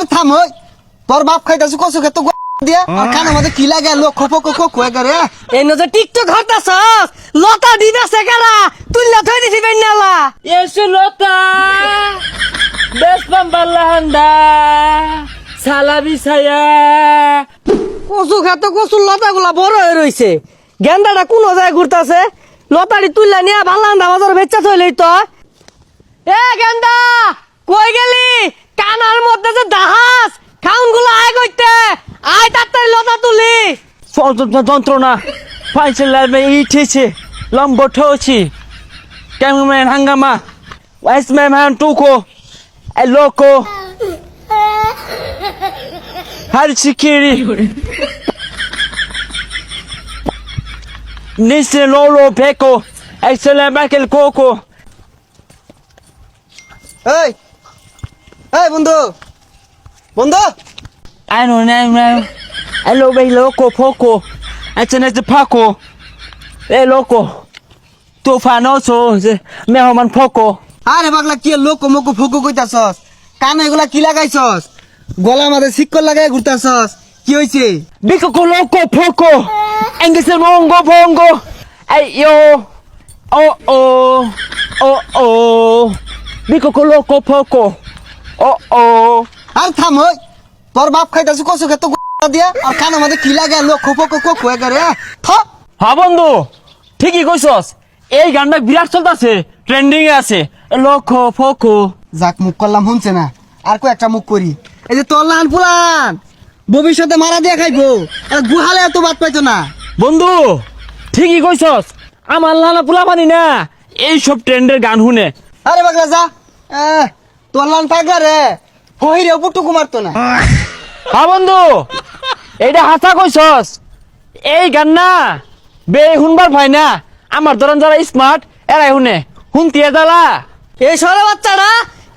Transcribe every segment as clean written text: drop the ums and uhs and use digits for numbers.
আর থাম ওই তোর বাপ খাইতাছু কসু খেত দিয়া আর কানে মধ্যে কি লাগে লোক খোপ খোপ হয়ে করে এই নজর টিকটক হরতাছস লতা দিবেছে কারা তুইলা থই দিছি বেন্নালা এসে লতা বেশ পাম্বাল্লাহান্ডা সালাবি ছায়া কচু খেত কচুর লতাগুলা বড় হয়ে রইছে গেন্দাটা কোন জায়গায় ঘুরতাছে লতাড়ি তুইলা নিয়ে ভাল্লান্ডা বাজার বেচা থইলেই তো এ গেন্দা কই গেলি কানার মধ্যে যে দাহাস খাউন গুলো আয় কইতে আয় তাড়াতাড়ি লতা তুলি যন্ত্রণা ফাইসেল লাইভে ইঠেছে লম্ব ঠোছি ক্যামেরাম্যান হাঙ্গামা ওয়াইসম্যান টুকো এ লোকো হারচিকিরি নিচে লোলো পেকো এক্সেলে ব্যাকেল কোকো এই এই বন্ধু বন্ধু I don't know. Hello, hey, loco, poco. It's Paco. Hey, loco. Tu fanoso. Me homan poco. আরে পাগলা কি লোক মোকো ফুকো কইতাছস কানে এগুলা কি লাগাইছস গলা মাঝে সিক্কর লাগাই ঘুরতাছস কি হইছে Bico loco, poco. English mongo, bongo. Hey, yo. Oh, oh. Oh, oh. Bico loco, poco. Oh, oh. আর থাম ওই তোর বাপ খাইতাছু কসু খেত দিয়া আর কানে মধ্যে কি লাগে লোক খোপ খোপ হয়ে করে থ হ্যাঁ বন্ধু ঠিকই কইছস এই গানটা বিরাট চলতেছে ট্রেন্ডিং এ আছে লোকো ফোকো যাক মুখ করলাম শুনছে না আর কো একটা মুখ করি এই যে তোর লান ফুলান ভবিষ্যতে মারা দিয়া খাইবো আর গুহালে এত বাদ পাইতো না বন্ধু ঠিকই কইছস আমার লানা পোলা পানি না এই সব ট্রেন্ডের গান শুনে আরে পাগলা যা তোর লান পাগলা রে হইরে পুটুকু মারতো না হ্যাঁ বন্ধু এইটা হাসা কইছস এই গান না বে শুনবার ভাই না আমার ধরন যারা স্মার্ট এরাই শুনে শুনতিয়ে জ্বালা এই সরে বাচ্চাটা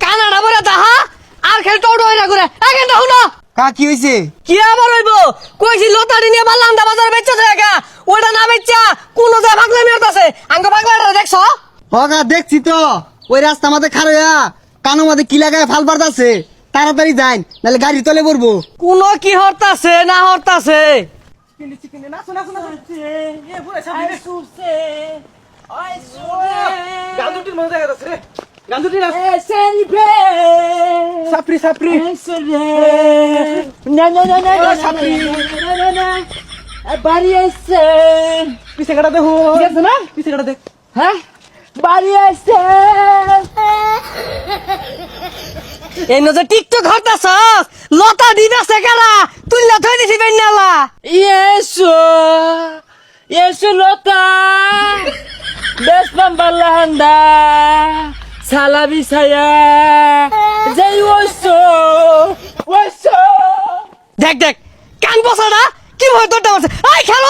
কানাডা বলে দাহা আর খেল টোটো হইনা করে এখানটা হুনো কা কি হইছে কি আবার হইব কইছি লতাড়ি নিয়ে ভাল্লান্ডা বাজার বেচা জায়গা ওটা না বেচা কোন জায়গা পাগলা মিরতাছে আঙ্গ পাগলাটা দেখছো হগা দেখছি তো ওই রাস্তা মাঝে খারয়া কানো মাঝে কি লাগায় ফাল পারতাছে তাড়াতাড়ি যাই নাহলে গাড়ি তলে পড়বো কোন কি হরতাছে না হরতাছে সাপরি সাপরি বাড়ি আসছে পিছে কাটা দেখো না পিছে কাটা দেখ হ্যাঁ বাড়ি আসছে এই নজর টিকটক হরতাছস লতা দিবেছে কারা তুইলা থই দিছি বেন্নালা Yesu, Yesu lota, bes pambalanda, salabi saya, jai woso, woso. দেখ দেখ কান বসাটা কি ভয় তোরটা মারছে আই খেলো